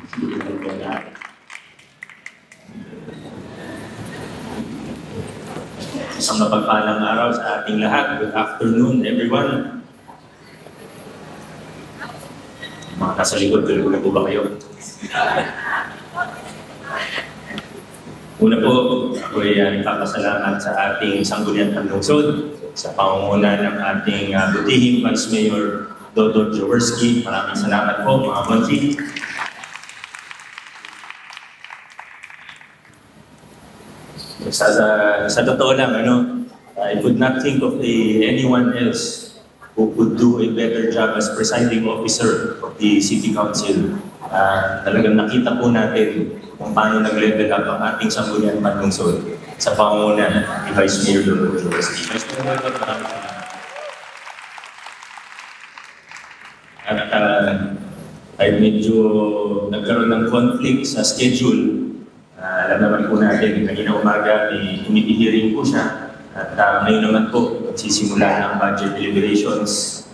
Isang mapagpalang araw sa ating lahat. Good afternoon, everyone. Mga nasa likod, tulog na po ba kayo? Una po, ako ay nagpapasalamat sa ating Sangguniang Panlungsod sa pangunguna ng ating butihing Vice Mayor Dodon Jaworski. Maraming salamat po, mga Monty. Sa totoo lang, I could not think of anyone else who could do a better job as presiding officer of the City Council. Talagang nakita po natin kung paano nag-level up ang ating Sangguniang Panlungsod sa pangunguna ni Vice Mayor Dodon Jaworski. Vice Mayor, maraming salamat. At ay medyo nagkaroon ng conflict sa schedule. Alam naman po natin, kanina umaga may committee hearing po siya. At ngayon naman po, magsisimula ng budget deliberations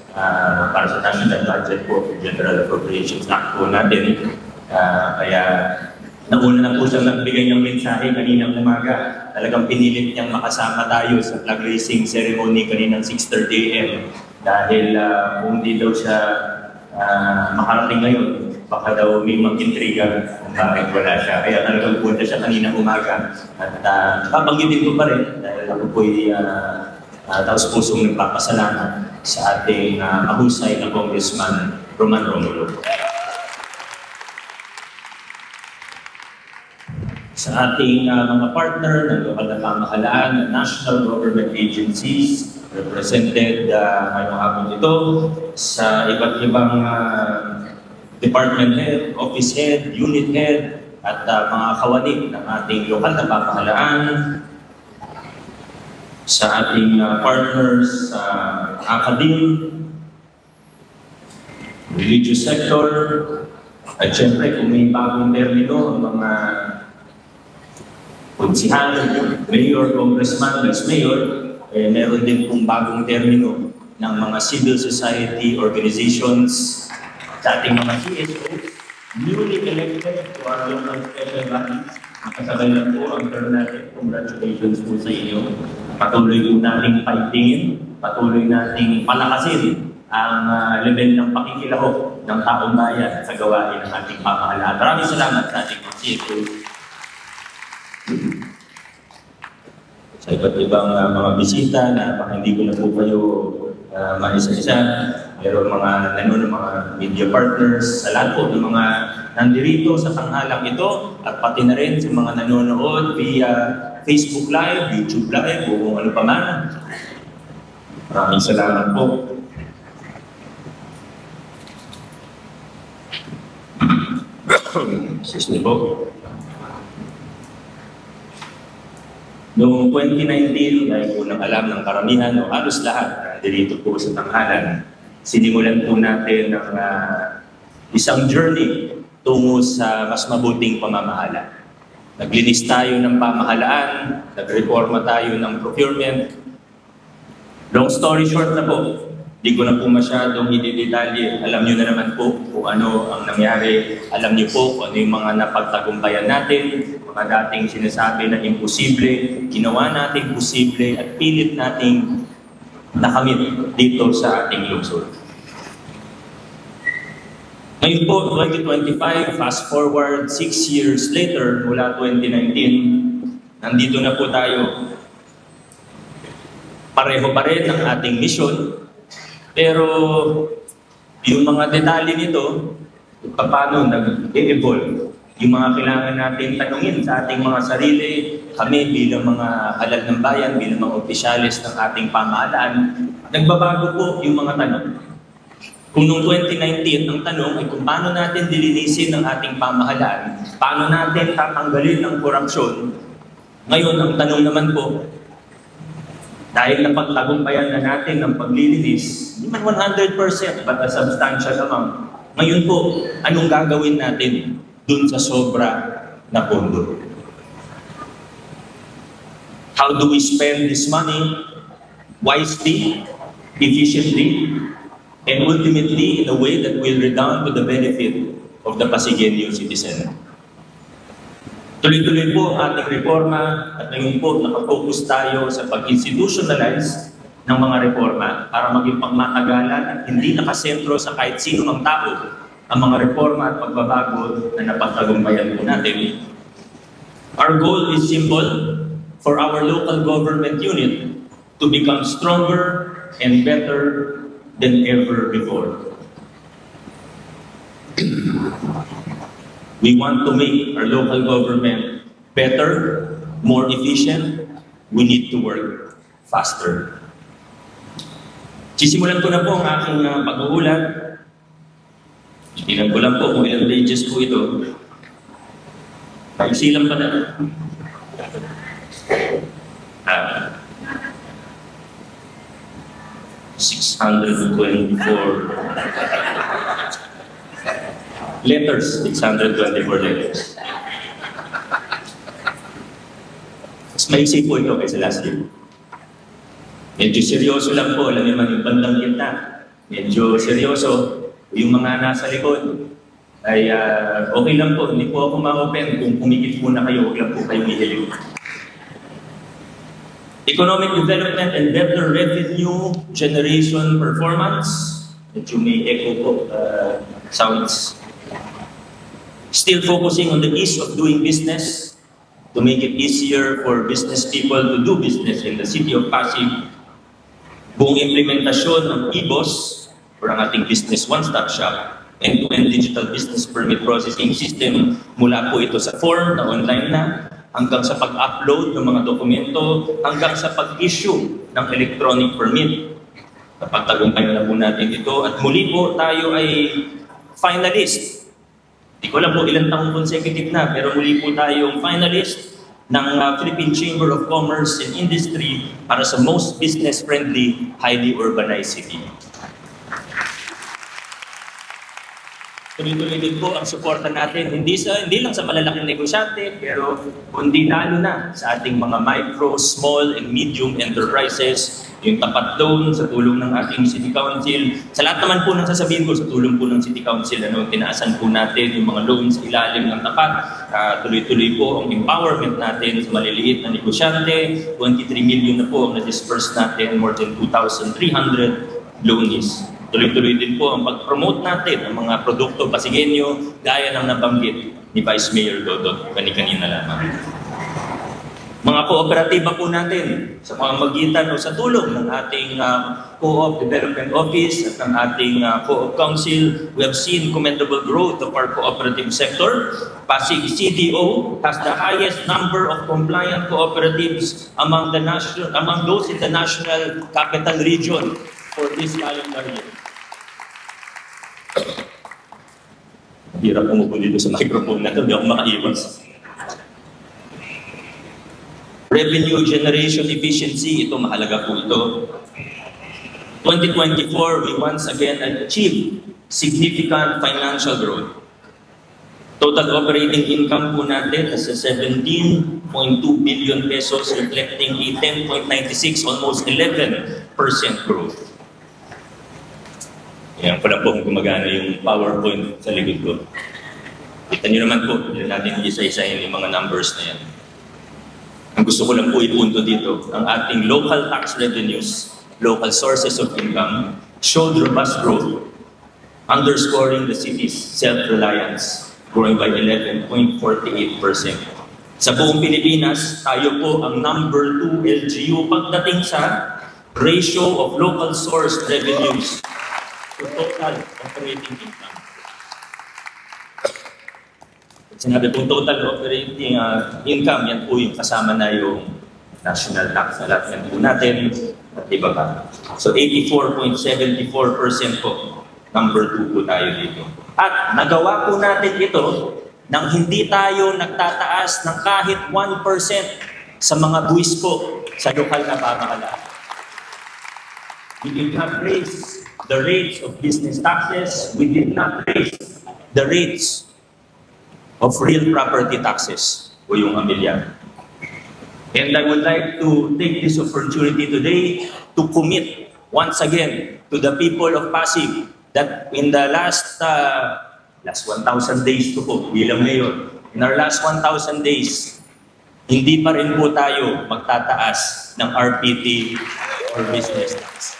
para sa national budget po, General Appropriations Act po natin. Kaya nauna na po siyang nagbigay ng mensahe kaninang umaga. Talagang pinilit niyang makasama tayo sa flag raising ceremony kaninang 6:30 AM. Dahil kung di daw siya makarating ngayon, baka daw may mag-intriga kung bakit wala siya. Kaya talagang punta siya kaninang umaga. At papanggitin ko pa rin dahil ako po'y taos pusong nagpapasalamat sa ating mahusay na Congressman Roman Romulo. Sa ating mga partner ng lokal na pamahalaan ng national government agencies represented ngayong hapon ito sa iba't ibang department head, office head, unit head, at mga kawani ng ating lokal na pamahalaan, sa ating partners sa academe, religious sector, at syempre kung may bagong termino, ang mga konsihan, mayor, congressman, vice mayor, meron din pong bagong termino ng mga civil society organizations sa ating mga CSO, newly elected to our local special bodies. Nakasabay na po ang term natin. Congratulations po sa inyo. Patuloy po nating fightingin, patuloy nating palakasin ang level ng pakikilahok ng taong bayan sa gawain ng ating pamahalaan. Maraming salamat sa ating mga CSO. Sa iba't ibang mga bisita na baka hindi ko na po kayo maisa-isa, meron mga mga media partners, sa lahat po ng mga nandirito sa tanghalang ito, at pati na rin sa mga nanonood via Facebook Live, YouTube Live, o kung ano pa man. Maraming salamat po. Excuse me po. Noong 2019, ay unang alam ng karamihan o halos lahat dito po sa tanghalan, sinimulan po natin ng isang journey tungo sa mas mabuting pamamahala. Naglinis tayo ng pamahalaan, nagreforma tayo ng procurement. Long story short na po, di ko na po masyadong i-detalye. Alam niyo na naman po kung ano ang nangyari. Alam niyo po kung ano yung mga napagtagumpayan natin, mga dating sinasabi na imposible, ginawa natin posible at pilit nating nakamit dito sa ating lungsod. Ngayon po, 2025, fast forward 6 years later, mula 2019, nandito na po tayo. Pareho pa rin ang ating mission, pero yung mga detalye nito, paano nag-evolve, yung mga kailangan natin tanungin sa ating mga sarili, kami bilang mga halal ng bayan, bilang mga opisyalis ng ating pamahalaan, nagbabago po yung mga tanong. Kung noong 2019, ang tanong ay kung paano natin dilinisin ang ating pamahalaan, paano natin tatanggalin ang korupsyon. Ngayon, ang tanong naman po, dahil napagtagumpayan na natin ang paglilinis, hindi man 100% but a substantial amount. Ngayon po, anong gagawin natin dun sa sobra na pondo? How do we spend this money wisely, efficiently, and ultimately in a way that will redound to the benefit of the Pasigueño citizen. Tuloy-tuloy po ang ating reforma at ngayon po nakafocus tayo sa pag-institutionalize ng mga reforma para maging pangmatagalan at hindi nakasentro sa kahit sino mang tao ang mga reforma at pagbabago na napagtagumpayan po natin. Our goal is simple: for our local government unit to become stronger and better than ever before. We want to make our local government better, more efficient. We need to work faster. Sisimulan ko na po ang aking pag-uulat. Tingnan ko lang po kung ilang pages po ito. Isilang pa na. 624 letters, 624 letters. Mas maisip po ito kaysa last year. Medyo seryoso lang po, alam naman yung bandang gitna. Medyo seryoso. Yung mga nasa likod ay okay lang po, hindi po ako ma-open. Kung kumikit po na kayo, huwag lang po kayong ihilig. Economic development and better revenue generation performance. Medyo may echo po, sounds. Still focusing on the ease of doing business to make it easier for business people to do business in the city of Pasig. Buong implementasyon ng EBOS, or ang ating business one-stop shop, end-to-end digital business permit processing system, mula po ito sa form na online na, hanggang sa pag-upload ng mga dokumento, hanggang sa pag-issue ng electronic permit. Napagtagumpayan na po natin ito at muli po tayo ay finalist. Hindi ko alam po ilang taong consecutive na, pero muli po tayong finalist ng Philippine Chamber of Commerce and Industry para sa most business-friendly, highly urbanized city. Tuloy-tuloy din po ang suporta natin, hindi lang sa malalaking negosyante, pero kundi lalo na sa ating mga micro, small, and medium enterprises, yung tapat loan sa tulong ng ating City Council. Sa lahat naman po ng sasabihin ko, sa tulong po ng City Council, tinaasan po natin yung mga loans sa ilalim ng tapat. Tuloy-tuloy po ang empowerment natin sa maliliit na negosyante. 23 million na po ang na-disperse natin, more than 2,300 loanees. Tuloy-tuloy din po ang pag-promote natin ng mga produkto Pasigueño gaya ng nabanggit ni Vice Mayor Dodot kani-kanina lamang. Mga kooperatiba po natin sa pamamagitan o sa tulong ng ating Co-op Development Office at ng ating Co-op Council, we have seen commendable growth of our cooperative sector. Pasig CDO has the highest number of compliant cooperatives among those in the National Capital Region for this calendar year. Hirap umupo dito sa microphone na ito, hindi ako makaiwas. Revenue generation efficiency, ito mahalaga po ito. 2024, we once again achieved significant financial growth. Total operating income po natin is 17.2 billion pesos, reflecting a 10.96, almost 11% growth. Yan pala po kung gumagana yung PowerPoint sa likod ko. Kita nyo naman po, hindi natin isa-isahin yung mga numbers na yan. Ang gusto ko lang po ipunto dito, ang ating local tax revenues, local sources of income, showed robust growth, underscoring the city's self-reliance, growing by 11.48%. Sa buong Pilipinas, tayo po ang number 2 LGU pagdating sa ratio of local source revenues to total operating income. Sinabi pong total operating income, yan po yung kasama na yung national tax na lahat yan po natin at iba pa. So 84.74% po, number 2 po tayo dito. At nagawa po natin ito nang hindi tayo nagtataas ng kahit 1% sa mga buwis po sa lokal na pamahalaan. We did not raise the rates of business taxes. We did not raise the rates of real property taxes o yung amilyar. And I would like to take this opportunity today to commit once again to the people of Pasig that in the last last 1,000 days to po bilang mayor. In our last 1,000 days, hindi pa rin po tayo magtataas ng RPT or business tax.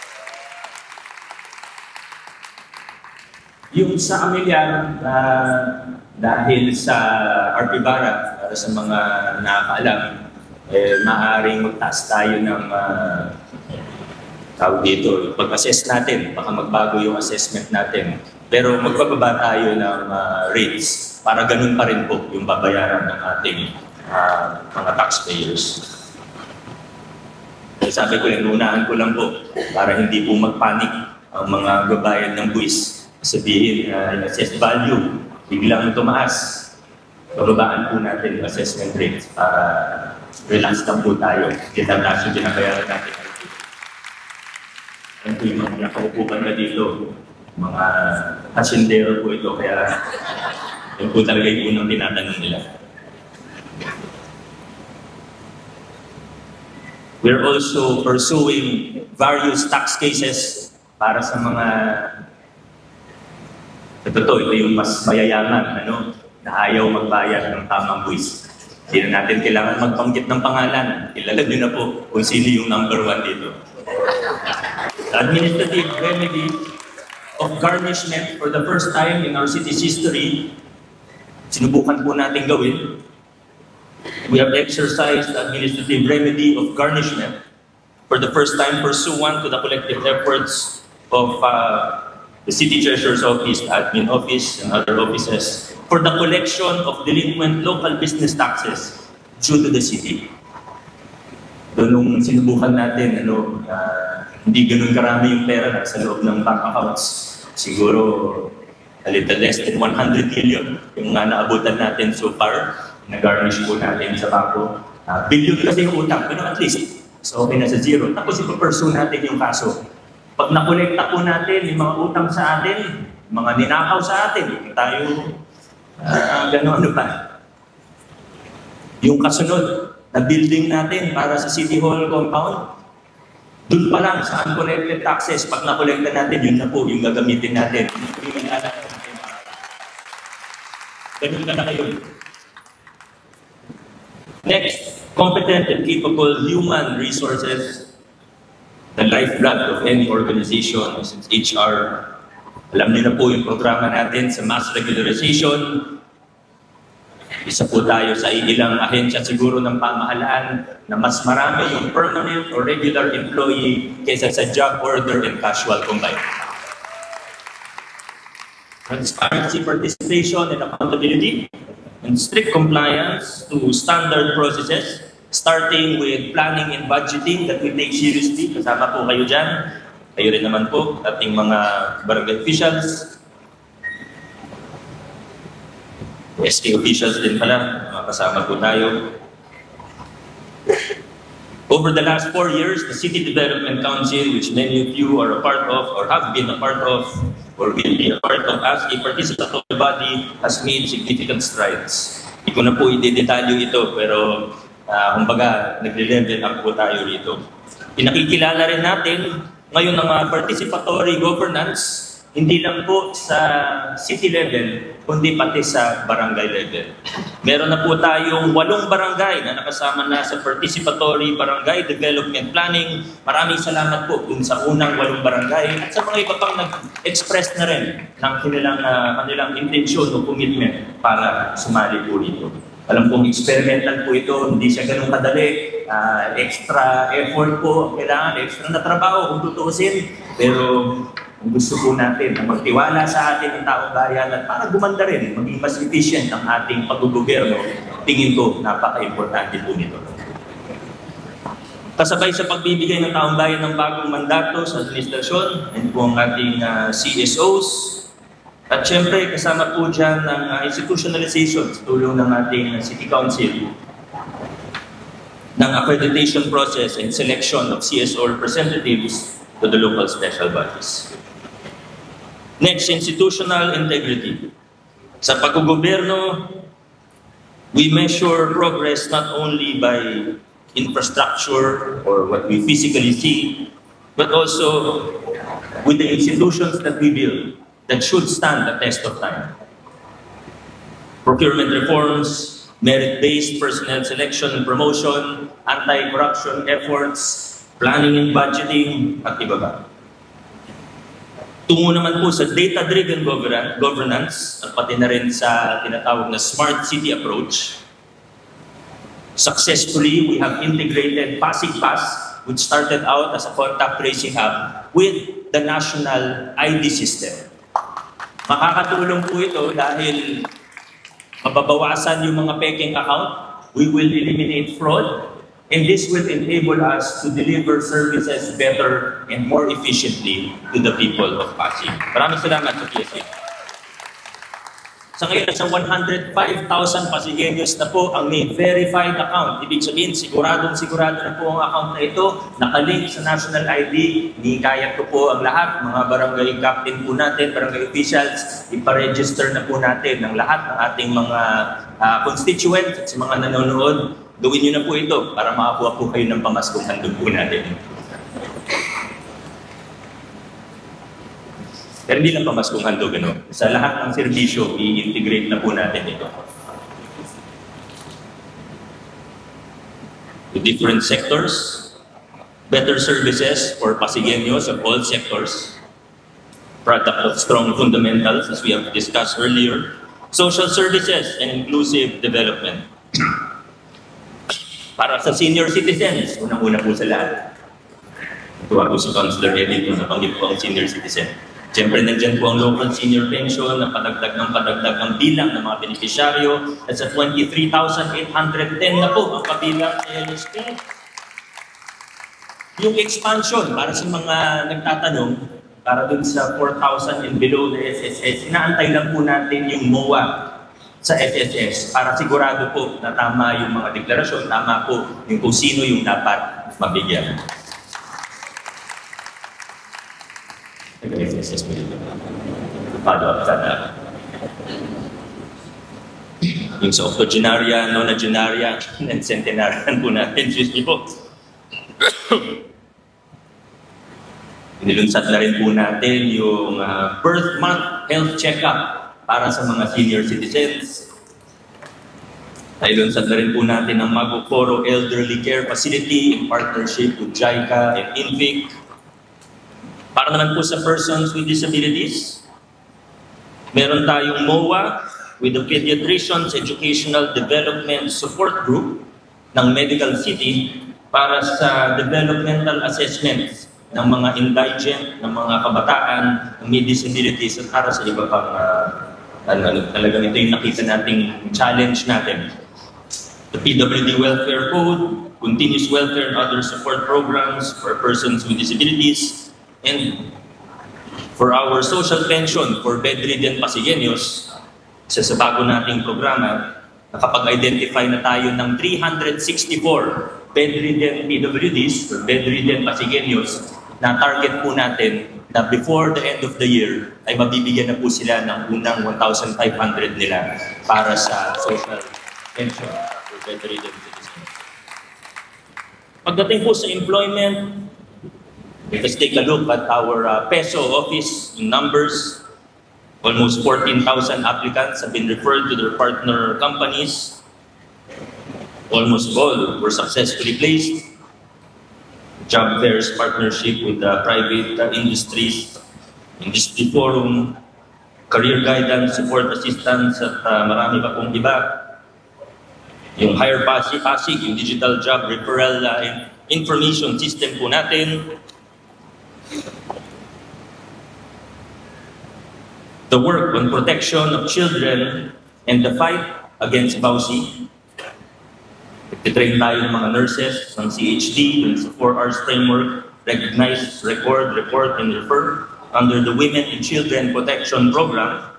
Yung sa Amilyar, dahil sa RP Bara, para sa mga nakakaalam, maaaring magtaas tayo ng tawag dito, pag-assess natin, baka magbago yung assessment natin. Pero magbababa tayo ng rates para ganun pa rin po yung babayaran ng ating mga taxpayers. Sabi ko, inunahan ko lang po para hindi po magpanik ang mga gabayan ng buwis. Sabihin, assess value, biglang tumaas. Bababaan po natin yung assessment rates para relax lang po tayo. Kita-taas yung binabayaran natin. Yan po yung mga nakaupukan na dito. Mga kasindero po ito, kaya yun po talaga yung unang tinatanong nila. We're also pursuing various tax cases para sa mga ito yung mas mayayaman, na ayaw magbayad ng tamang buwis. Hindi na natin kailangan magbanggit ng pangalan. Kilala nyo na po kung sino yung number 1 dito. Administrative remedy of garnishment for the first time in our city's history, sinubukan po natin gawin. We have exercised the administrative remedy of garnishment for the first time pursuant to the collective efforts of the City Treasurer's Office, Admin Office, and other offices for the collection of delinquent local business taxes due to the city. So, nung sinubukan natin, hindi ganun karami yung pera na sa loob ng bank accounts. Siguro a little less than 100 million yung naabutan natin so far. Nag-garnish po natin sa bangko. Billion kasi yung utang, pero at least, so okay na sa zero. Tapos ipapursue natin yung kaso. Pag nakolekta po natin yung mga utang sa atin, mga ninakaw sa atin, tayo, gano'n pa. Yung kasunod na building natin para sa City Hall compound, doon pa lang sa uncollected taxes, pag nakolekta natin, yun na po yung gagamitin natin. Ganun ka na kayo. Next, competent and capable human resources. The lifeblood of any organization, since HR, alam niyo na po yung programa natin sa mass regularization. Isa po tayo sa ilang ahensya siguro ng pamahalaan na mas marami yung permanent or regular employee kaysa sa job order and casual combined. Transparency, participation, and accountability, and strict compliance to standard processes, starting with planning and budgeting that we take seriously. Kasama po kayo dyan. Kayo rin naman po, ating mga barangay officials. SK officials din pala, kasama po tayo. Over the last 4 years, the City Development Council, which many of you are a part of, or have been a part of, or will be a part of as a participatory body, has made significant strides. Hindi ko na po i-detalyo ito, pero kumbaga, nagle-level up po tayo rito. Pinakikilala rin natin ngayon ang participatory governance, hindi lang po sa city level, kundi pati sa barangay level. Meron na po tayong 8 barangay na nakasama na sa participatory barangay development planning. Maraming salamat po dun sa unang 8 barangay at sa mga iba pang nag-express na rin ng kanilang intensyon o commitment para sumali po dito. Alam kong experimental po ito, hindi siya ganun kadali. Extra effort po, kailangan extra na trabaho kung tutuusin. Pero kung gusto po natin na magtiwala sa atin ng taong bayan at para gumanda rin, maging mas efficient ang ating paggogobyerno, tingin ko napaka-importante po nito. Kasabay sa pagbibigay ng taong bayan ng bagong mandato sa administrasyon, and po ang ating CSOs, at syempre, kasama po dyan ng institutionalization sa tulong ng ating City Council ng accreditation process and selection of CSO representatives to the local special bodies. Next, institutional integrity. Sa paggogobyerno, we measure progress not only by infrastructure or what we physically see, but also with the institutions that we build that should stand the test of time. procurement reforms, merit-based personnel selection and promotion, anti-corruption efforts, planning and budgeting, at iba ba. Tungo naman po sa data-driven governance at pati na rin sa tinatawag na smart city approach. Successfully, we have integrated Pasig Pass, which started out as a contact tracing hub, with the national ID system. Makakatulong po ito dahil mababawasan yung mga peking account, we will eliminate fraud, and this will enable us to deliver services better and more efficiently to the people of Pasig. Maraming salamat sa PSA. Sa ngayon, sa 105,000 Pasigueños na po ang may verified account. Ibig sabihin, sigurado na po ang account na ito, nakalink sa national ID. Hihikayat ko po ang lahat, mga barangay captain po natin, barangay officials, iparegister na po natin ng lahat ng ating mga constituents at sa mga nanonood. Gawin nyo na po ito para makakuha po kayo ng pamaskong handog po natin. Pero hindi lang pamaskong handog, ano? Sa lahat ng serbisyo, i-integrate na po natin ito. The different sectors, better services for Pasigueños of all sectors, product of strong fundamentals, as we have discussed earlier, social services and inclusive development. Para sa senior citizens, unang-una po sa lahat. Ito ako si Councilor Eddie kung nabanggit po ang senior citizen. Siyempre, nandyan po ang local senior pension na padagdag ng bilang ng mga beneficiaryo at sa 23,810 na po ang kabilang sa LSP. Yung expansion, para sa mga nagtatanong, para dun sa 4,000 and below na SSS, inaantay lang po natin yung MOA sa SSS para sigurado po na tama yung mga deklarasyon, tama po yung kung sino yung dapat mabigyan. SSS po yun. Follow-up sana. Yung sa octogenarian, nonagenarian, and centenarian po natin, excuse me po. Nilunsad na rin po natin yung birth month health check-up para sa mga senior citizens. Nilunsad na rin po natin ang Magoforo Elderly Care Facility in partnership with JICA and INVIC. Para naman po sa persons with disabilities, meron tayong MOA with the Pediatricians Educational Development Support Group ng Medical City para sa developmental assessments ng mga indigent, ng mga kabataan, ng may disabilities at para sa iba pang talagang ito yung nakita nating challenge natin. The PWD Welfare Code, Continuous Welfare and other support programs for persons with disabilities, and for our social pension for bedridden Pasigueños, sa bago nating programa, nakapag-identify na tayo ng 364 bedridden PWDs or bedridden Pasigueños na target po natin na before the end of the year ay mabibigyan na po sila ng unang 1,500 nila para sa social pension for bedridden citizens. Pagdating po sa employment, let us take a look at our PESO office numbers. Almost 14,000 applicants have been referred to their partner companies. Almost all were successfully placed. Job fairs partnership with private industries, industry forum, career guidance, support assistance, at marami pa pong iba. Yung Hire Pasig, yung digital job referral information system po natin. The work on protection of children and the fight against VAUSI. Nagtitrain tayo ng mga nurses ng CHD dun sa 4 Rs framework, recognize, record, report, and refer. Under the Women and Children Protection Program,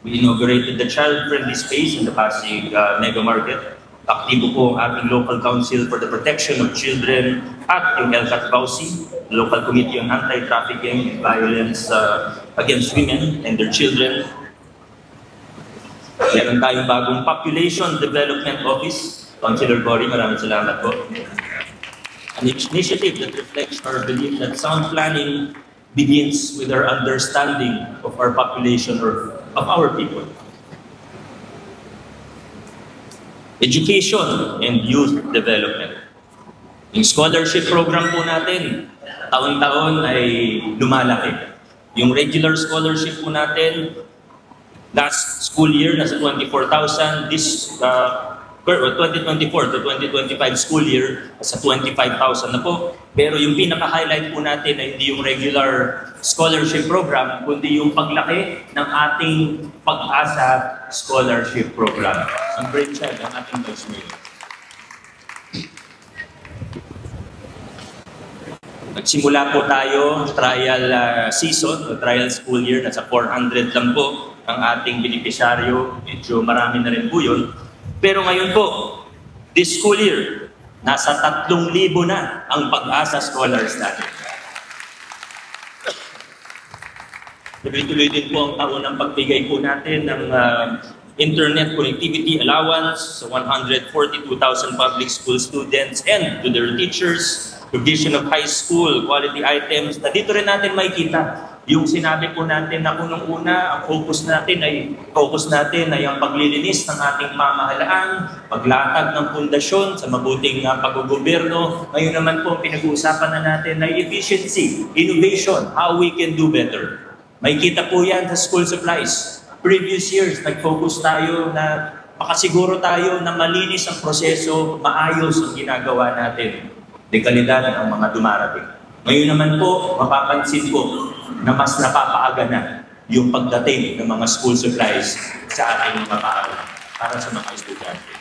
we inaugurated the child-friendly space in the Pasig Mega Market. Aktibo po ang ating local council for the protection of children at yung LCAT VAUSI, local committee on anti-trafficking and violence against women and their children. Meron tayong bagong Population Development Office. Councilor Cory, maraming salamat po. An initiative that reflects our belief that sound planning begins with our understanding of our population or of our people. Education and youth development. Yung scholarship program po natin, taon-taon ay lumalaki. Yung regular scholarship po natin, last school year, nasa 24,000. This 2024 to 2025 school year, nasa 25,000 na po. Pero yung pinaka-highlight po natin ay hindi yung regular scholarship program, kundi yung paglaki ng ating Pag-asa Scholarship Program. Ang brainchild ng ating Vice Mayor. Nagsimula po tayo, trial season, o trial school year, nasa 400 lang po ang ating beneficiaryo. Medyo marami na rin po yun. Pero ngayon po, this school year, nasa 3,000 na ang Pag-asa Scholars natin. Tuloy-tuloy din po ang taon ng pagbigay po natin ng internet connectivity allowance sa 142,000 public school students and to their teachers, provision of high school quality items. Na dito rin natin makikita yung sinabi po natin na unang-una, ang focus natin ay ang paglilinis ng ating pamahalaan, paglatag ng pundasyon sa mabuting paggogobyerno. Ngayon naman po, pinag-uusapan na natin ay efficiency, innovation, how we can do better. May kita po yan sa school supplies. Previous years, nag-focus tayo na makasiguro tayo na malinis ang proseso, maayos ang ginagawa natin. Dekalidad ang mga dumarating. Ngayon naman po, mapapansin po na mas napapaaga na yung pagdating ng mga school supplies sa ating mga paaralan para sa mga estudyante.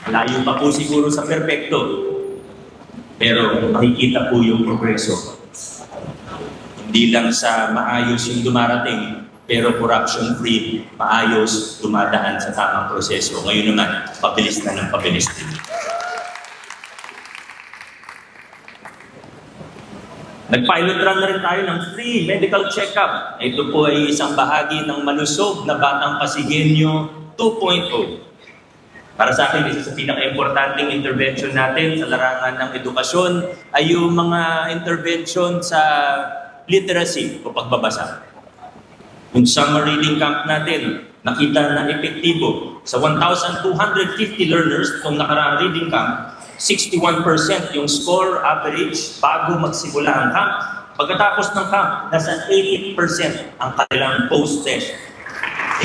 Malayo pa po siguro sa perpekto, pero makikita po yung progreso. Hindi lang sa maayos yung dumarating, pero corruption-free, maayos, dumadaan sa tamang proseso. Ngayon naman, pabilis na ng pabilis din. Nag-pilot run na rin tayo ng free medical check-up. Ito po ay isang bahagi ng malusog na Batang Pasigueño 2.0. Para sa akin, isa sa pinaka-importanting intervention natin sa larangan ng edukasyon ay yung mga intervention sa literacy o pagbabasa. Yung summer reading camp natin, nakita na epektibo. Sa 1,250 learners itong nakaraang reading camp, 61% yung score average bago magsimula ang camp. Pagkatapos ng camp, nasa 80% ang kanilang post-test.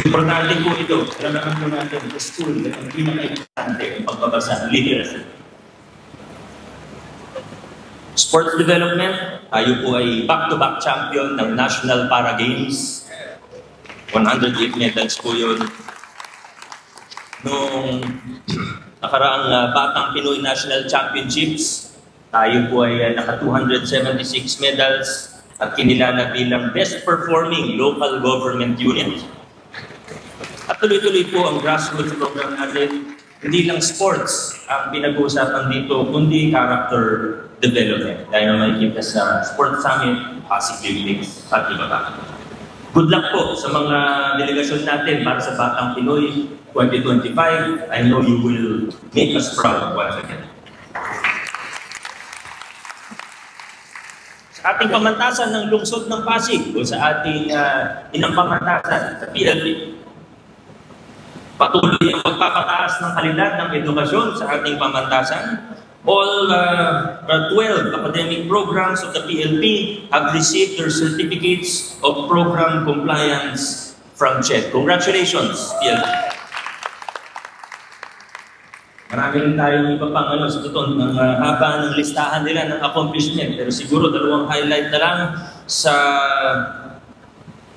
Importante po ito. Kailangan po natin sa school na ang pinaka-importante ang pagbabasa, literacy. Sports development, tayo po ay back-to-back champion ng National Para Games. 108 medals po yun. Noong nakaraang Batang Pinoy National Championships, tayo po ay naka 276 medals at kinilala bilang best performing local government unit. At tuloy-tuloy po ang grassroots program natin. Hindi lang sports ang pinag-uusapan dito, kundi character development. Dahil na makikita sa Sports Summit, Pasig Olympics at iba pa. Good luck po sa mga delegasyon natin para sa Batang Pinoy 2025. I know you will make us proud once again. Sa ating pamantasan ng lungsod ng Pasig o sa ating inang pamantasan sa PLP, patuloy ang pagpapataas ng kalidad ng edukasyon sa ating pamantasan. All 12 academic programs of the PLP have received their certificates of program compliance from CHED. Congratulations, PLP! Marami rin tayong iba pang sa totoo, ng haba ng listahan nila ng accomplishment. Pero siguro dalawang highlight na lang sa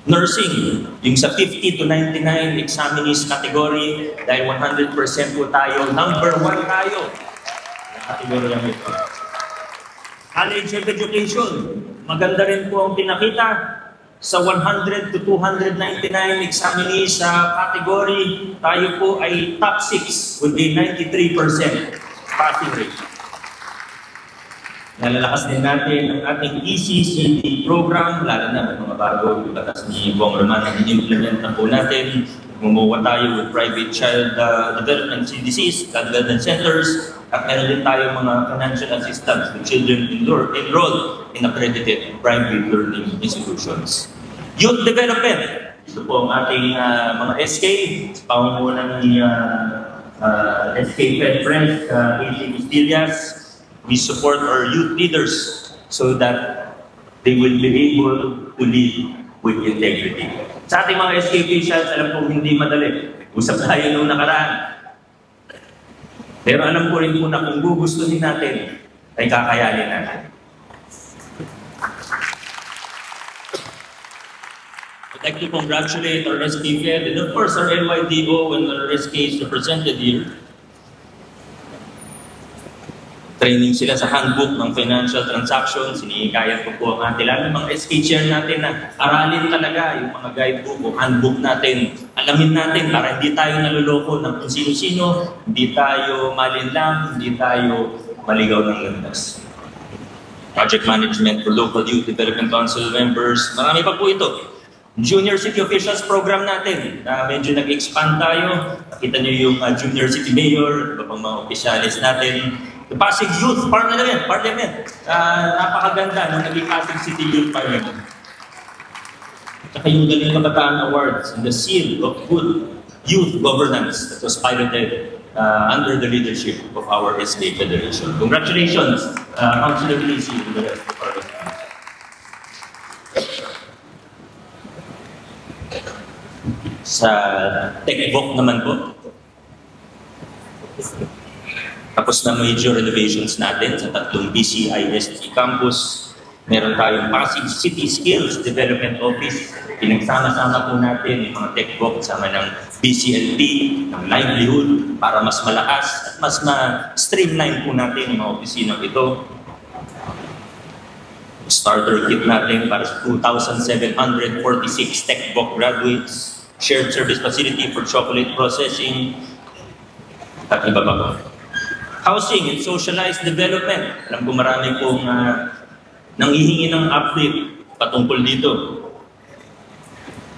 nursing, yung sa 50 to 99 examinees category, dahil 100% po tayo, number 1 tayo. Category lang ito. College of Education, maganda rin po ang pinakita. Sa 100 to 299 examinees sa category, tayo po ay top 6 with a 93% passing rate. Nalalakas din natin ang ating ECCD program, lalo na may mga bago yung batas ni Bong Roman na implement na po natin. Gumawa tayo with private child development CDCs, child guidance centers, at meron din tayo mga financial assistance to children enrolled in accredited private learning institutions. Youth development. Ito po ang ating mga SK, pamumunan ni SK Fed friends, AC Vistillas, we support our youth leaders so that they will be able to lead with integrity. Sa ating mga SK officials, alam po hindi madali. Usap tayo nung nakaraan. Pero alam ko rin po na kung gugustuhin natin, ay kakayanin natin. I'd like to congratulate our SK Fed and of course our NYDO and our SK is represented here. Training sila sa handbook ng financial transactions, sinihikayat ko po ang ating lalo mga SK chair natin na aralin talaga yung mga guidebook o handbook natin. Alamin natin para hindi tayo naluloko ng kung sino-sino, hindi tayo malinlang, hindi tayo maligaw ng landas. Project Management for Local Youth Development Council members, marami pa po ito. Junior City Officials program natin, na medyo nag-expand tayo. Nakita niyo yung Junior City Mayor, iba pang mga opisyalis natin. The Pasig Youth Parliament. Napakaganda nung naging Pasig City Youth Parliament. Tsaka yung Galing Kabataan Awards and the Seal of Good Youth Governance that was piloted under the leadership of our SK Federation. Congratulations, Councilor Lizzie and the rest of our SK. Sa TechVoc naman po, tapos na major renovations natin sa tatlong BCIST campus. Meron tayong Pasig City Skills Development Office. Pinagsama-sama po natin yung mga TechVoc sama ng BCLT, ng livelihood para mas malakas at mas ma-streamline po natin yung mga opisinang ito. Starter kit natin para sa 2,746 TechVoc graduates. Shared service facility for chocolate processing. At iba pa po. Housing and socialized development. Alam ko marami pong nanghihingi ng update patungkol dito.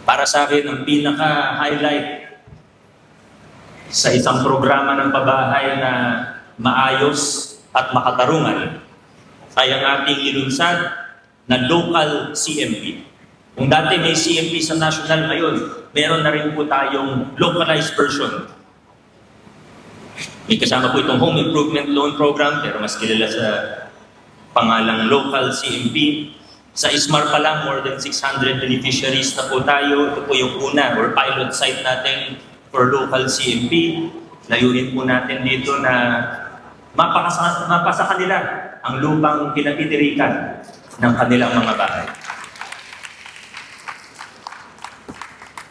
Para sa akin, ang pinaka-highlight sa isang programa ng pabahay na maayos at makatarungan ay ang ating ilunsad na local CMP. Kung dati may CMP sa national, ngayon, meron na rin po tayong localized version. May kasama po itong Home Improvement Loan Program, pero mas kilala sa pangalang Local CMP. Sa ISMAR pa lang, more than 600 beneficiaries na po tayo. Ito po yung una, or pilot site natin for Local CMP. Layunin po natin dito na mapasa kanila ang lupang kinatitirikan ng kanilang mga bahay.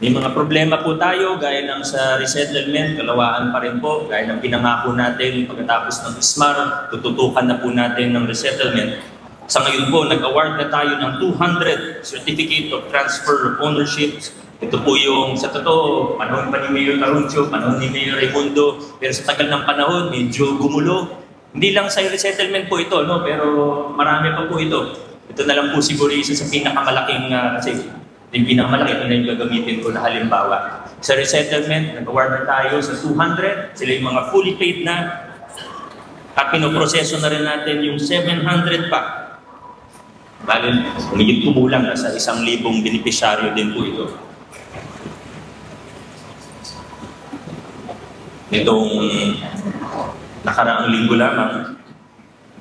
May mga problema po tayo, gaya ng sa resettlement, kalawaan pa rin po, gaya ng pinangako natin pagkatapos ng ISMAR, tututukan na po natin ng resettlement. Sa ngayon po, nag-award na tayo ng 200 Certificate of Transfer of Ownership. Ito po yung, sa totoo, panahon pa ni Mayor Caruncio, panahon ni Mayor Raimundo, pero sa tagal ng panahon, medyo gumulo. Hindi lang sa resettlement po ito, no? Pero marami pa po ito. Ito na lang po siguro isa sa pinakamalaking, kasi yung pinakamalaki, ito na yung gagamitin ko na halimbawa. Sa resettlement, nag-award na tayo sa 200, sila yung mga fully paid na, at pinoproseso na rin natin yung 700 pa. Bali, humigit kumulang na sa 1,000 benepisyaryo din po ito. Itong nakaraang linggo lamang,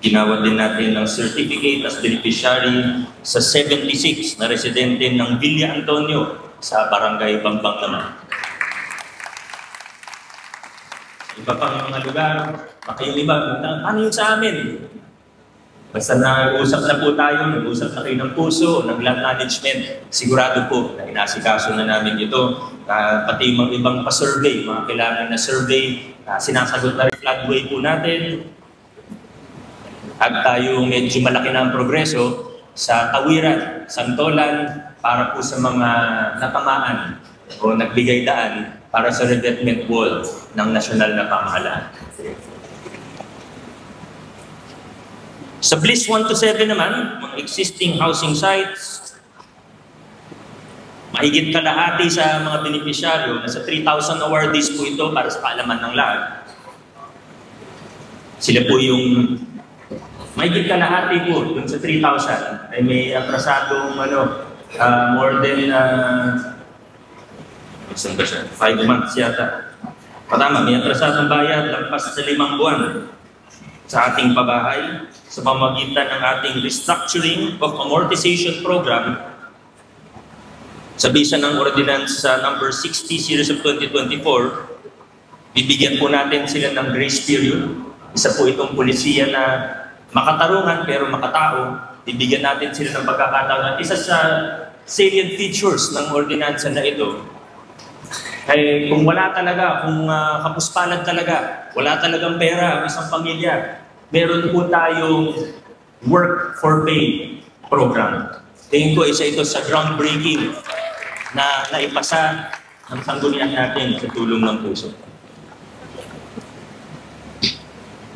ginawa din natin ng certificate as beneficiary sa 76 na residente ng Villa Antonio sa Barangay Bambang naman. Iba pang mga lugar, baka yung iba, paano yung sa amin? Basta nag-usap na po tayo, nag-usap na kayo ng puso, ng land management, sigurado po na inasikaso na namin ito. Pati yung ibang pa-survey, mga kailangan na survey, sinasagot na rin floodway po natin. At tayo medyo malaki na ang progreso sa Tawiran, Santolan, para po sa mga natamaan o nagbigay daan para sa revetment wall ng nasyonal na pamahalaan. Sa Bliss 1 to 7 naman, mga existing housing sites, mahigit kalahati sa mga beneficiaryo, nasa 3,000 awardees po ito para sa kaalaman ng lahat. Sila po yung mahigit kalahati po dun sa 3,000 ay may atrasadong more than 5 months yata. Patama, may atrasadong bayad lampas sa 5 buwan sa ating pabahay sa pamamagitan ng ating restructuring of amortization program sa bisa ng Ordinance number 60 series of 2024. Bibigyan po natin sila ng grace period. Isa po itong polisiya na makatarungan pero makatao. Bibigyan natin sila ng pagkakataon. At isa sa salient features ng ordinansa na ito ay kung wala talaga, kung kapuspalad talaga, wala talagang pera ang isang pamilya, meron po tayong work for pay program. Tingin ko isa ito sa groundbreaking na naipasa ng sanggunian natin sa tulong ng puso.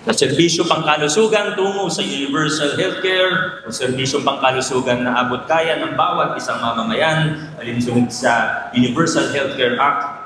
Sa serbisyo pangkalusugan tungo sa universal healthcare, o serbisyo pangkalusugan na abot kaya ng bawat isang mamamayan alinsunod sa Universal Healthcare Act.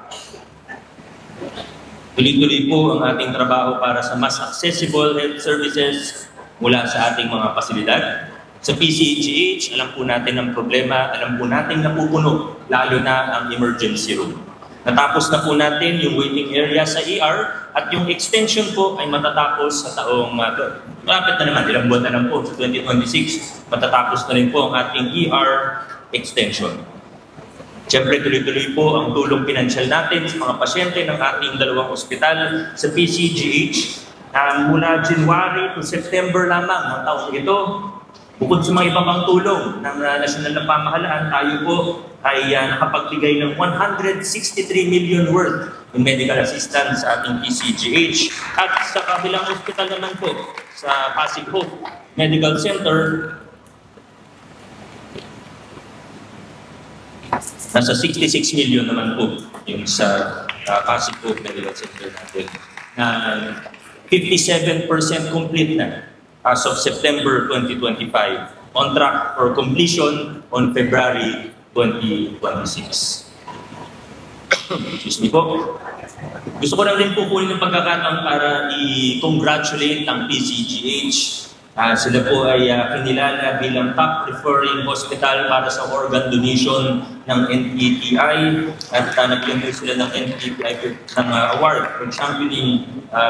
Tuloy-tuloy po ang ating trabaho para sa mas accessible health services mula sa ating mga pasilidad. Sa PCGH, alam po natin ang problema, alam po natin napupuno, lalo na ang emergency room. Natapos na po natin yung waiting area sa ER at yung extension po ay matatapos sa taong, malapit na naman, ilang buwan na lang po, sa 2026, matatapos na rin po ang ating ER extension. Siyempre, tuloy-tuloy po ang tulong pinansyal natin sa mga pasyente ng ating 2 ospital sa PCGH. Mula January to September lamang ng taong ito, bukod sa mga iba pang tulong ng nasyonal na pamahalaan, tayo po ay nakapagbigay ng 163 million worth in medical assistance sa ating PCGH. At sa kabilang ospital naman po, sa Pasig Hope Medical Center, nasa 66 million naman po yung sa Pasig Hope Medical Center natin. 57% complete na as of September 2025, on track for completion on February 2026. Excuse me po. Gusto ko lang din po kunin ng pagkakataon para i-congratulate ang PCGH. Sila po ay kinilala bilang top referring hospital para sa organ donation ng NPTI at nabigyan po sila ng NPTI ng award for championing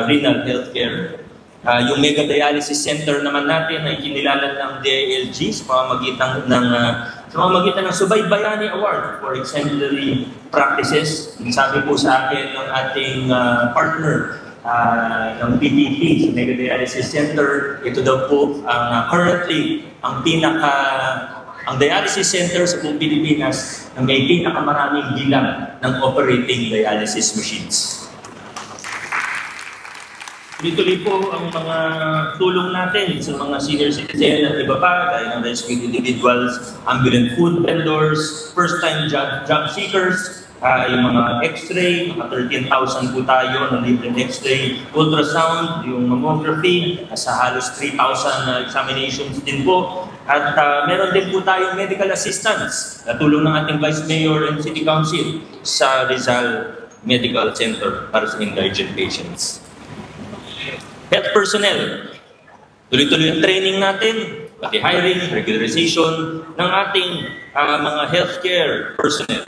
renal healthcare. Yung Mega Dialysis Center naman natin ay kinilala ng DILG sa pamamagitan ng Subaybayani Award for exemplary practices. Sabi po sa akin ng ating partner ng PDP, sa Mega Dialysis Center, ito daw po currently ang dialysis center sa buong Pilipinas na may pinakamaraming bilang ng operating dialysis machines. Tuloy-tuloy po ang mga tulong natin sa mga senior citizen at iba pa, gaya ng rescued individuals, ambulant food vendors, first-time job seekers, yung mga x-ray, mga 13,000 po tayo ng libreng x-ray, ultrasound, yung mammography, sa halos 3,000 examinations din po. At meron din po tayong medical assistance na tulong ng ating Vice Mayor and City Council sa Rizal Medical Center para sa indigent patients. Health personnel, tuloy-tuloy ang training natin, pati hiring, regularization ng ating mga healthcare personnel.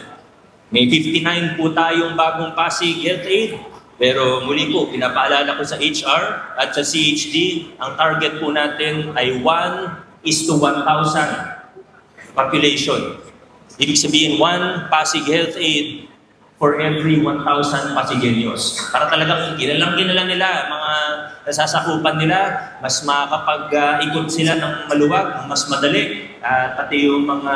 May 59 po tayong bagong Pasig Health Aid, pero muli po, pinapaalala ko sa HR at sa CHD, ang target po natin ay 1:1,000 population. Ibig sabihin, 1 Pasig Health Aid for every 1,000 Pasigueños. Para talagang ginalang nila, mga nasasakupan nila, mas makakapag-ikot sila ng maluwag, mas madali. Pati yung mga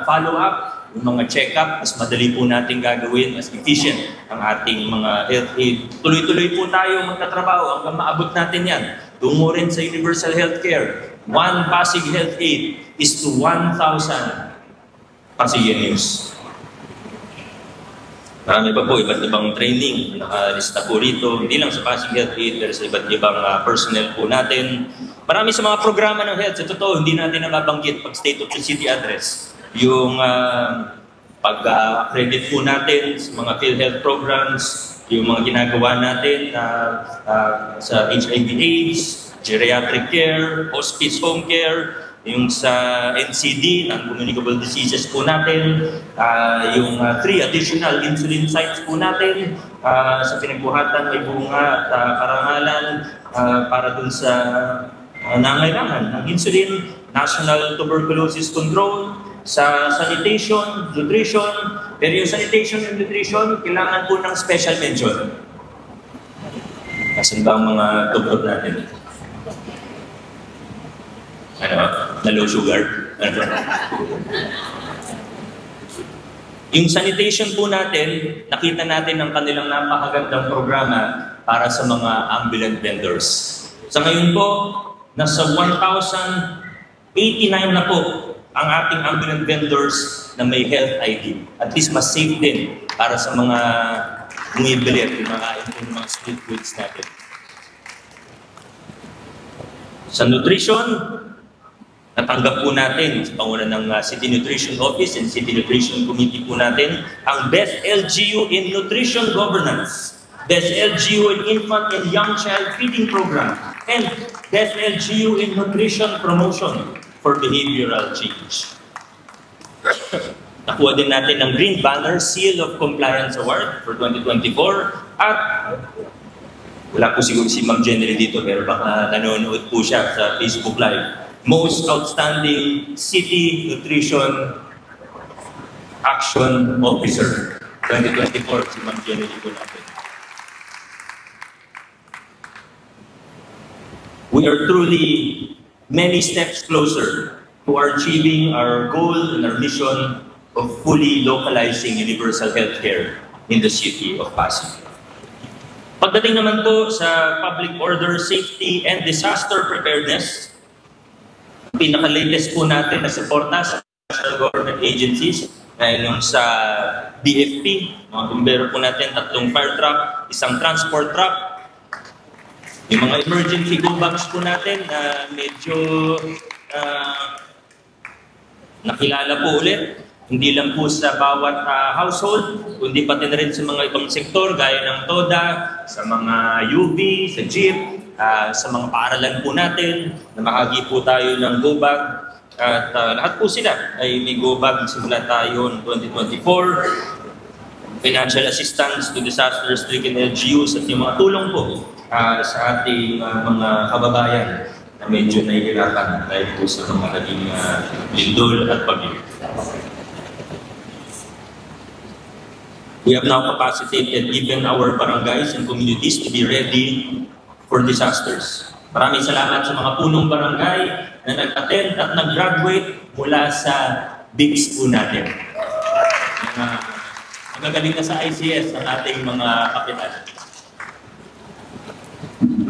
follow-up, yung mga check-up, mas madali po natin gagawin, mas efficient ang ating mga health aid. Tuloy-tuloy po tayo magtatrabaho hanggang maabot natin yan. Tungo rin sa universal healthcare. 1 Pasig Health Aid is to 1,000 Pasigueños. Marami pa po, iba't ibang training, nakalista po rito, hindi lang sa Pasig Health Aid, pero sa iba't ibang personnel po natin. Marami sa mga programa ng health, sa totoo, hindi natin nababanggit pag State of the City Address. Yung pag-accredit po natin sa mga PhilHealth programs, yung mga ginagawa natin sa HIV/AIDS, geriatric care, hospice home care, yung sa NCD, non-communicable diseases po natin, yung 3 additional insulin sites po natin sa pinagbuhatan may bunga at karangalan para dun sa nangailangan ng insulin, national tuberculosis control, sa sanitation, nutrition, pero yung sanitation and nutrition, kailangan po ng special mention. Asan ba ang mga tubrog natin? Na low sugar? Yung sanitation po natin, nakita natin ang kanilang napakagandang programa para sa mga ambulant vendors. Sa ngayon po, nasa 1,089 na po ang ating ambulant vendors na may health ID. At least mas safe din para sa mga bumibili at kumakain po ng mga street foods natin. Sa nutrition, natanggap po natin sa pangunan ng City Nutrition Office and City Nutrition Committee po natin ang Best LGU in Nutrition Governance, Best LGU in Infant and Young Child Feeding Program, and Best LGU in Nutrition Promotion for Behavioral Change. Nakuha din natin ang Green Banner Seal of Compliance Award for 2024 at wala po siguro si Ma'am Jenny dito pero baka nanonood po siya sa Facebook Live. Most Outstanding City Nutrition Action Officer 2024 si Ma'am Jenny dito natin. We are truly many steps closer to achieving our goal and our mission of fully localizing universal healthcare in the city of Pasig. Pagdating naman po sa public order, safety, and disaster preparedness, pinaka-latest po natin na suporta sa national government agencies dahil yung sa BFP, mga bumbero po natin, 3 fire truck, 1 transport truck, yung mga emergency go bags po natin na medyo nakilala po ulit, hindi lang po sa bawat household, kundi pati na rin sa mga ibang sektor gaya ng TODA, sa mga UV, sa jeep, sa mga paaralan po natin, na makagi po tayo ng go bag. At lahat po sila ay may go bag simula tayo noong 2024. Financial assistance to disaster-stricken LGUs at yung mga tulong po sa ating mga kababayan na medyo nahihirapan dahil po sa mga naging lindol at bagyo. We have now capacitated even our barangays and communities to be ready for disasters. Maraming salamat sa mga punong barangay na nag-attend at nag-graduate mula sa BIGS po natin. Magagaling na sa ICS ang ating mga kapitan.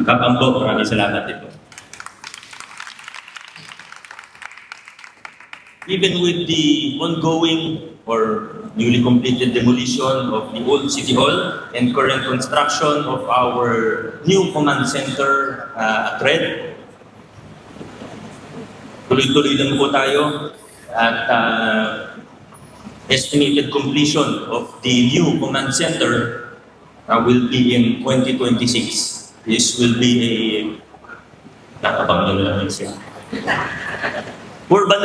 Kapambo, maraming salamat dito. Even with the ongoing or newly completed demolition of the old City Hall and current construction of our new command center at RED, tuloy-tuloy lang po tayo at estimated completion of the new command center will be in 2026. This will be a urban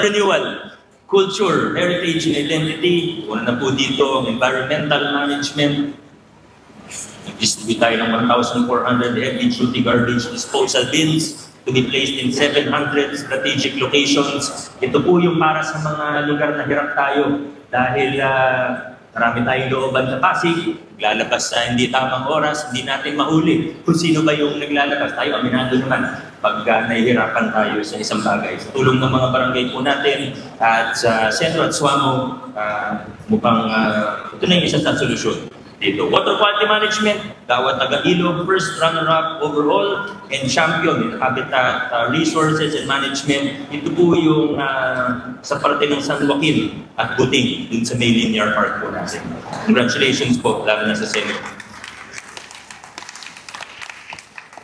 renewal, culture, heritage, and identity. Una na po dito ang environmental management. Nag-distribute tayo ng 1,400 heavy-duty garbage disposal bins to be placed in 700 strategic locations. Ito po yung para sa mga lugar na hirap tayo dahil marami tayong looban sa Pasig, naglalabas sa hindi tamang oras, hindi natin mahuli kung sino ba yung naglalabas. Tayo, aminado naman pag nahihirapan tayo sa isang bagay. Sa tulong ng mga barangay po natin at sa Sentro at Suamo, mukhang ito na yung isa sa solusyon dito. Water quality management, Dawat Taga-Ilog, first runner-up overall, and champion in habitat resources and management. Ito po yung sa parte ng San Joaquin at Buting, dun sa May Linear Park po natin. Congratulations po, lalo na sa Senate.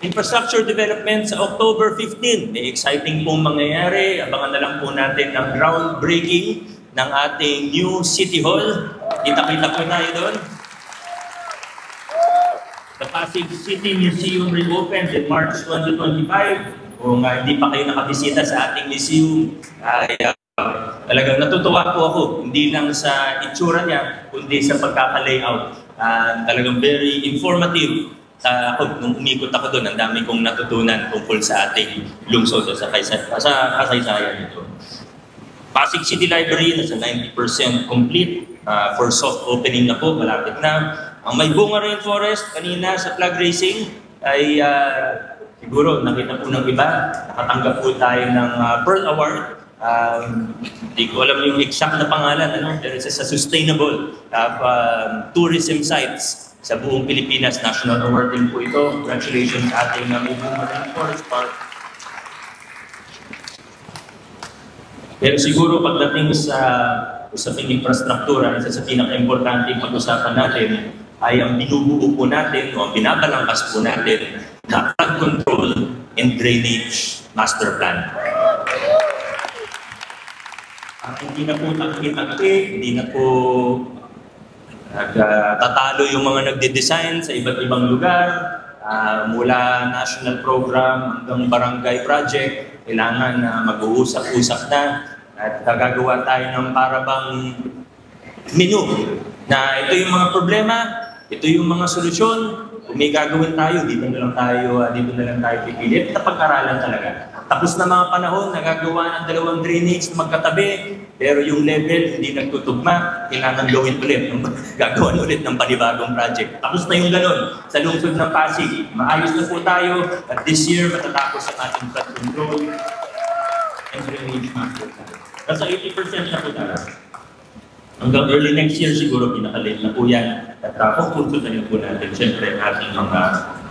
Infrastructure development sa October 15. May exciting pong mangyayari. Abangan na lang po natin ang groundbreaking ng ating new City Hall. Kita-kita po tayo doon. The Pasig City Museum reopened in March 2025. kung hindi pa kayo nakabisita sa ating museum, ay talagang natutuwa po ako, hindi lang sa itsura niya, kundi sa pagkaka-layout. Talagang very informative. Nung umikot ako doon, ang dami kong natutunan tungkol sa ating lungsod sa kasaysayan ito. Pasig City Library, nasa 90% complete. For soft opening na po, malapit na. Ang may bunga rainforest, kanina sa flag racing, ay siguro nakita po ng iba, nakatanggap po tayo ng Pearl Award. Hindi ko alam yung exact na pangalan, pero isa sa sustainable tourism sites sa buong Pilipinas. National Award din po ito. Congratulations sa ating may bunga rainforest park. Pero siguro pagdating sa usaping infrastruktura, isa sa pinaka-importante pag-usapan natin ay ang binubuo po natin o ang binabalangkas po natin na flood control and drainage master plan. Hindi na po takti-takti, hindi na po tatalo yung mga nagde-design sa iba't ibang lugar, mula national program hanggang barangay project, kailangan na mag-uusap-usap na at gagawa tayo ng parabang menu na ito yung mga problema, ito yung mga solusyon. Kung may gagawin tayo, dito na lang tayo pipili. At pag-aralan talaga. Tapos na mga panahon, nagagawa ng dalawang drainage na magkatabi, pero yung level hindi nagtutugma, kailangan gawin ulit. Gagawan ulit ng panibagong project. Tapos na yung ganon sa lungsod ng Pasig. Maayos na po tayo at this year matatapos ang ating flood control and drainage master plan. Nasa 80% na po tayo. Hanggang early next year siguro pinaka-late na po yan. At kukunso na po natin siyempre ating mga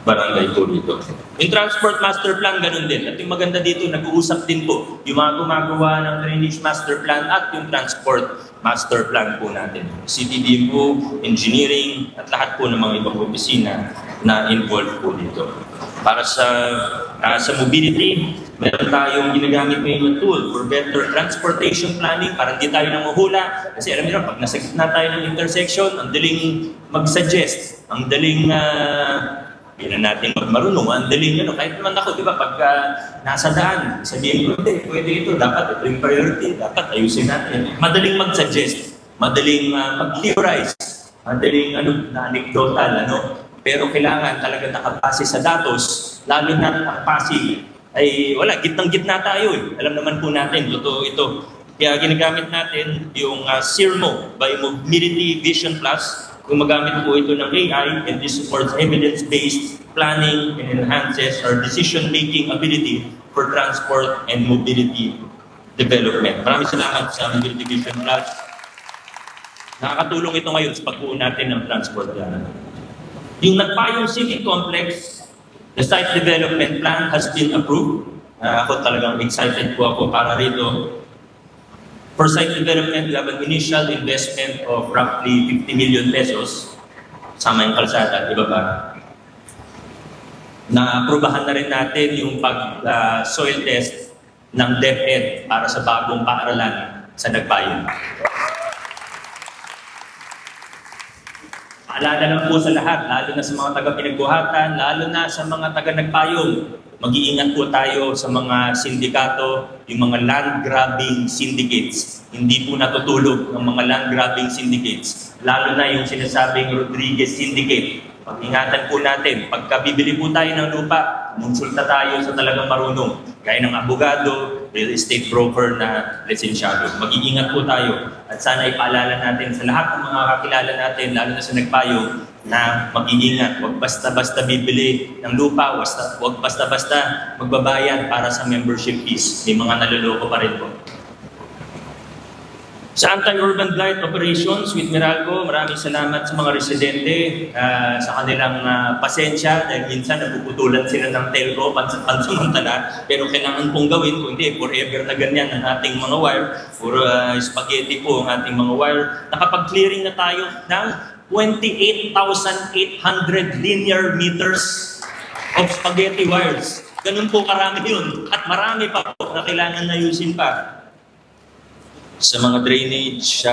barangay po dito. Yung transport master plan, ganun din. At yung maganda dito, nag-uusap din po yung mga gumagawa ng drainage master plan at yung transport master plan po natin. CTD po, engineering, at lahat po ng mga ibang opisina na involved po dito. Para sa mobility, meron tayong ginagamit ngayong tool for better transportation planning para hindi tayo nanguhula. Kasi alam niyo, pag nasa gitna tayo ng intersection, ang daling mag-suggest, ang daling hindi na natin marunong, ang daling kahit naman ako, di ba, pag nasa daan, sabihin ko, hindi, pwede ito, dapat ito yung priority, dapat ayusin natin. Madaling mag-suggest, madaling mag-theorize, madaling na anecdotal, pero kailangan talaga nakapase sa datos, lalo na ang Pasig ay wala, gitnang-gitna tayo eh. Alam naman po natin, totoo ito. Kaya ginagamit natin yung SIRMO by Mobility Vision Plus. Gumagamit po ito ng AI and this supports evidence-based planning and enhances our decision-making ability for transport and mobility development. Maraming salamat sa Mobility Vision Plus. Nakakatulong ito ngayon sa pagbuo natin ng transport plan. Yung Nagpayong Civic Complex, the site development plan has been approved. Ako talagang excited po ako para rito. For site development, we have an initial investment of roughly 50 million pesos. Sama yung kalsada, di ba ba? Na-aprobahan na rin natin yung pag-soil test ng DepEd para sa bagong paaralan sa Nagpayong. Paalala lang po sa lahat, lalo na sa mga taga-pinagbuhatan, lalo na sa mga taga-Nagpayong. Mag-iingat po tayo sa mga sindikato, yung mga land-grabbing syndicates. Hindi po natutulog ng mga land-grabbing syndicates. Lalo na yung sinasabing Rodriguez Syndicate. Pag-ingatan po natin, pagka bibili po tayo ng lupa, konsulta tayo sa talagang marunong. Gaya ng abogado, real estate broker na lisensyado. Mag-iingat po tayo. At sana ipaalala natin sa lahat ng mga kakilala natin, lalo na sa Nagpayong, na mag-iingat. Huwag basta-basta bibili ng lupa, huwag basta-basta magbabayad para sa membership fees. May mga naloloko pa rin po. Sa anti-urban blight operations with Meralco, maraming salamat sa mga residente sa kanilang pasensya dahil minsan napuputulan sila ng telco pansamantala, pero kailangan pong gawin kung hindi forever na ganyan ang ating mga wire, puro spaghetti po ang ating mga wire. Nakapag-clearing na tayo ng 28,800 linear meters of spaghetti wires. Ganun po karami yun at marami pa po na kailangan na ayusin pa. Sa mga drainage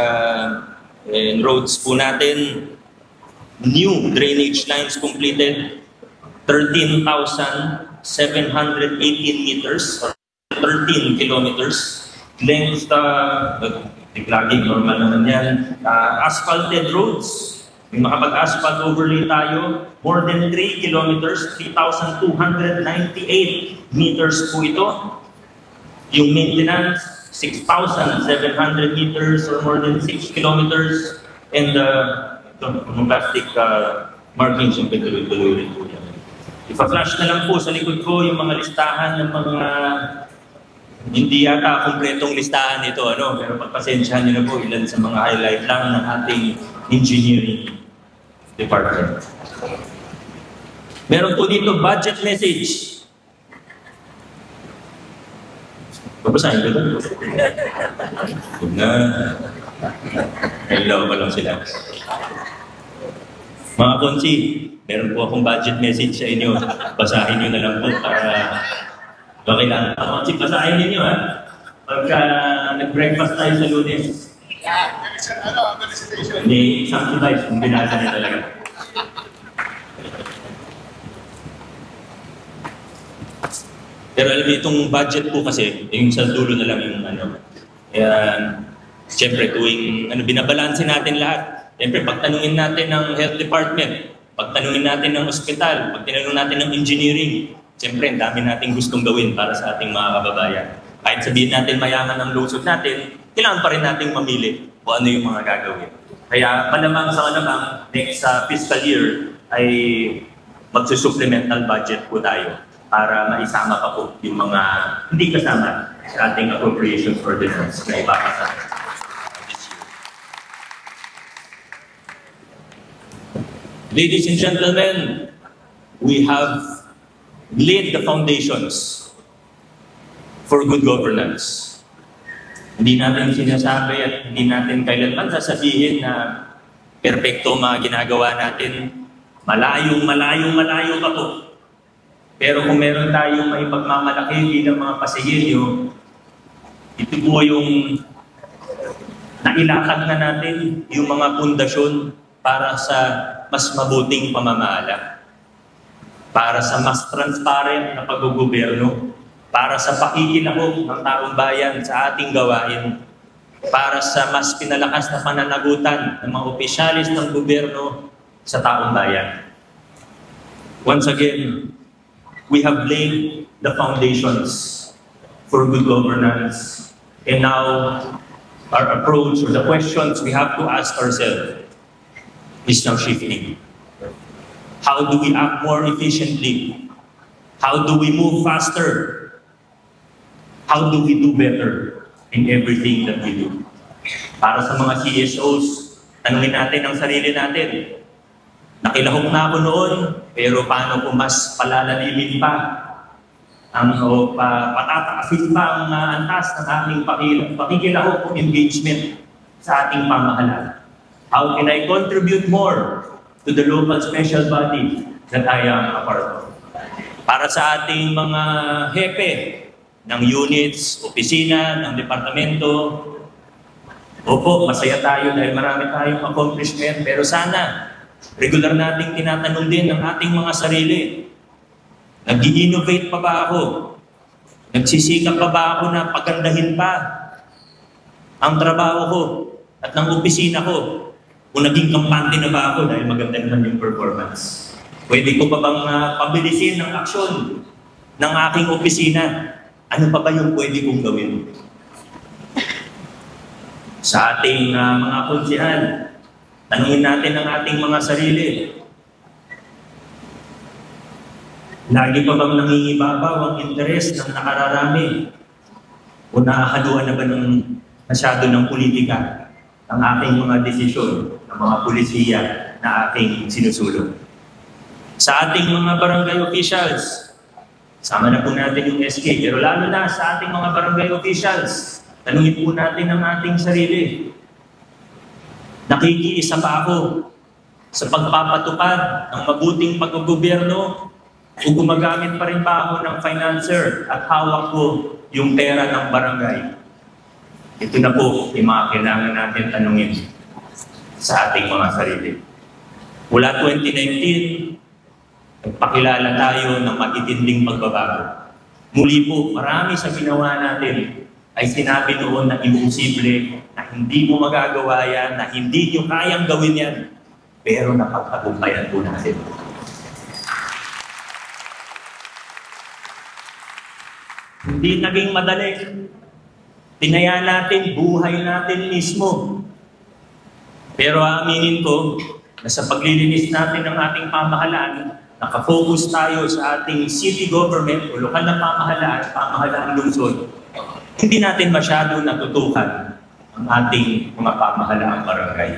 and roads po natin, new drainage lines completed, 13,000 718 meters or 13 kilometers. Length, laging normal naman yan. Asphalted roads. Yung makapag-asphalt overlay tayo, more than 3 kilometers, 3,298 meters po ito. Yung maintenance, 6,700 meters or more than 6 kilometers. And yung plastic markings yung tuloy-tuloy rin po yan. Ipa-flash na lang po sa likod ko yung mga listahan ng mga hindi yata kumpletong listahan ito, pero pagpasensyahan nyo na po ilan sa mga highlight lang ng ating engineering department. Meron po dito budget message. Babasahin ko doon. Huwag na. Hello pa lang sila. Mga konsi, meron po akong budget message sa inyo. Basahin nyo na lang po para okay lang. Konsi, basahin ninyo ha. Pagka nag-breakfast tayo sa Lunes. Hindi, subsidize kung binasa niya talaga. Pero alam niyo, itong budget po kasi, yung sa dulo na lang yung siyempre tuwing binabalansin natin lahat. Siyempre, pagtanungin natin ng health department, pagtanungin natin ng ospital, pagtanungin natin ng engineering, siyempre, ang dami nating gustong gawin para sa ating mga kababayan. Kahit sabihin natin mayaman ang lungsod natin, kailangan pa rin nating mamili kung ano yung mga gagawin. Kaya malamang sa next fiscal year ay magsusupplemental budget po tayo para maisama pa po yung mga hindi kasama sa ating appropriations ordinance na ipapasa this year. Ladies and gentlemen, we have laid the foundations for good governance. Hindi natin sinasabi at hindi natin kailanman sasabihin na perpekto mga ginagawa natin. Malayong pa po. Pero kung meron tayong maipagmamalaki bilang mga pasahero, ito po yung nailatag na natin yung mga pundasyon para sa mas mabuting pamamahala. Para sa mas transparent na paggogobyerno, para sa pakikilahok ng taong bayan sa ating gawain, para sa mas pinalakas na pananagutan ng mga opisyalis ng gobyerno sa taong bayan. Once again, we have laid the foundations for good governance, and now our approach or the questions we have to ask ourselves is now shifting. How do we act more efficiently? How do we move faster? How do we do better in everything that we do? Para sa mga CSOs, tanungin natin ang sarili natin. Nakilahok na ako noon, pero paano ko mas palalalimin pa patataasin pa ang antas ng ating pakikilahok o engagement sa ating pamahalaan? How can I contribute more to the local special body that I am a part of? Para sa ating mga hepe ng units, opisina, ng departamento, opo, masaya tayo dahil marami tayong accomplishment, pero sana regular nating tinatanong din ang ating mga sarili. Nag-i-innovate pa ba ako? Nagsisikap pa ba ako na pagandahin pa ang trabaho ko at ng opisina ko? Kung naging kampante na ba ako dahil maganda naman yung performance? Pwede ko pa bang pabilisin ang aksyon ng aking opisina? Ano pa ba yung pwede kong gawin? Sa ating mga konsihan, tanungin natin ang ating mga sarili. Lagi pa bang nangingibabaw ang interes ng nakararami? O nakahaluan na ba ng masyado ng politika ang aking mga desisyon, ng mga pulisiya na aking sinusulong? Sa ating mga barangay officials, sama na po natin yung SK, pero lalo na sa ating mga barangay officials, tanungin po natin ang ating sarili. Nakikiisa pa ako sa pagpapatupad ng mabuting paggogobyerno o gumagamit pa rin ba ako ng financer at hawak ko yung pera ng barangay? Ito na po yung mga kailangan natin tanungin sa ating mga sarili. Mula 2019, Nagpakilala tayo ng matitinding pagbabago. Muli po, marami sa ginawa natin ay sinabi noon na imposible, na hindi mo magagawa yan, na hindi nyo kayang gawin yan. Pero napagtagumpayan po natin. Hindi naging madali. Tinaya natin, buhay natin mismo. Pero aminin ko, na sa paglilinis natin ng ating pamahalaan, nakafocus tayo sa ating city government o lokal na pamahalaan lungsod. Hindi natin masyado natutukan ang ating mga pamahalaang barangay.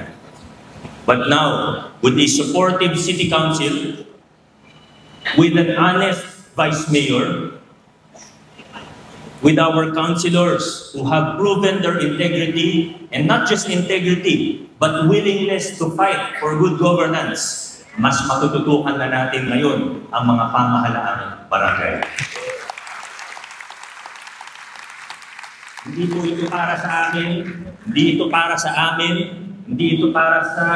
But now, with a supportive city council, with an honest vice mayor, with our councilors who have proven their integrity, and not just integrity, but willingness to fight for good governance, mas matututukan na natin ngayon ang mga pamahalaang barangay. Hindi po ito para sa akin, hindi ito para sa amin, hindi ito para sa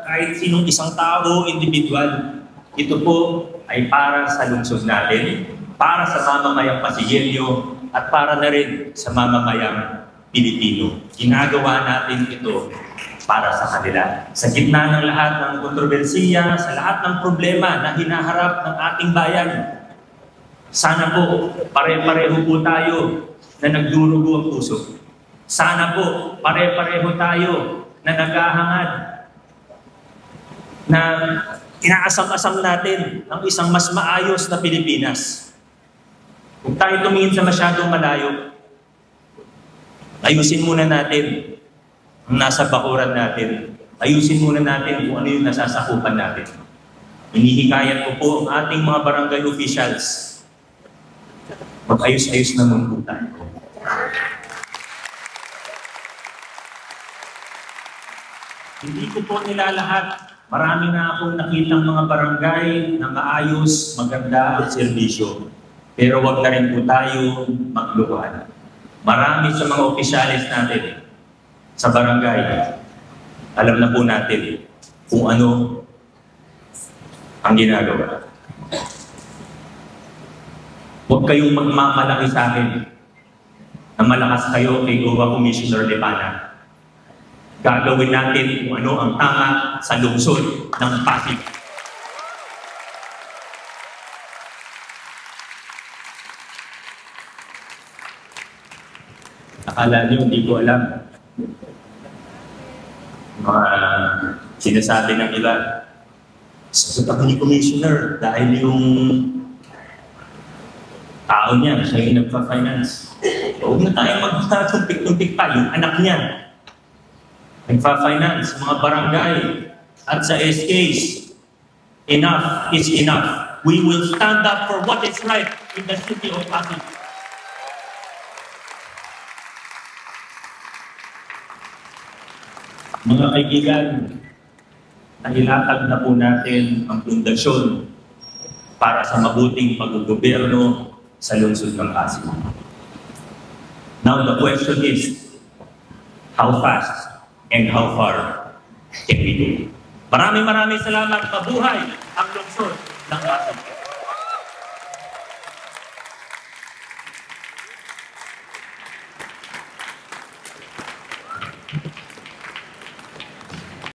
kahit sinong isang tao, individual. Ito po ay para sa lungsod natin, para sa mamamayang Pasigueño, at para na rin sa mamamayang Pilipino. Ginagawa natin ito para sa kanila. Sa gitna ng lahat ng kontrobersiya, sa lahat ng problema na hinaharap ng ating bayan, sana po pare-pareho po tayo na nagdurugo ang puso. Sana po pare-pareho tayo na naghahangad, na inaasam-asam natin ang isang mas maayos na Pilipinas. Kung tayo tumingin sa masyadong malayo, ayusin muna natin ang nasa bakuran natin. Ayusin muna natin kung ano yung nasasakupan natin. Hinihikayat ko po ang ating mga barangay officials. Mag-ayos-ayos na muna po tayo. Hindi ko po nilalahat. Marami na akong nakitang mga barangay na maayos, maganda ang serbisyo. Pero wag na rin po tayo maglukuhan. Marami sa mga opisyalis natin sa barangay, alam na po natin kung ano ang ginagawa. Huwag kayong magmamalaki sa akin na malakas kayo kay GOA Commissioner Lepana. Gagawin natin kung ano ang tama sa lungsod ng Pasig. Akala nyo, hindi ko alam. Mga sinasabi ng iba, sagot ako ni Commissioner dahil yung tao niya, siya yung nagpa-finance. Huwag na tayo magtumpik-tumpik pa, yung anak niya. Nagpa-finance, mga barangay, at sa SKs. Enough is enough. We will stand up for what is right in the city of Pasig. Mga kaibigan, nahilatag na po natin ang pundasyon para sa mabuting pag-gobyerno sa lungsod ng Pasig. Now the question is, how fast and how far can we do? Maraming salamat. Mabuhay ang lungsod ng Pasig.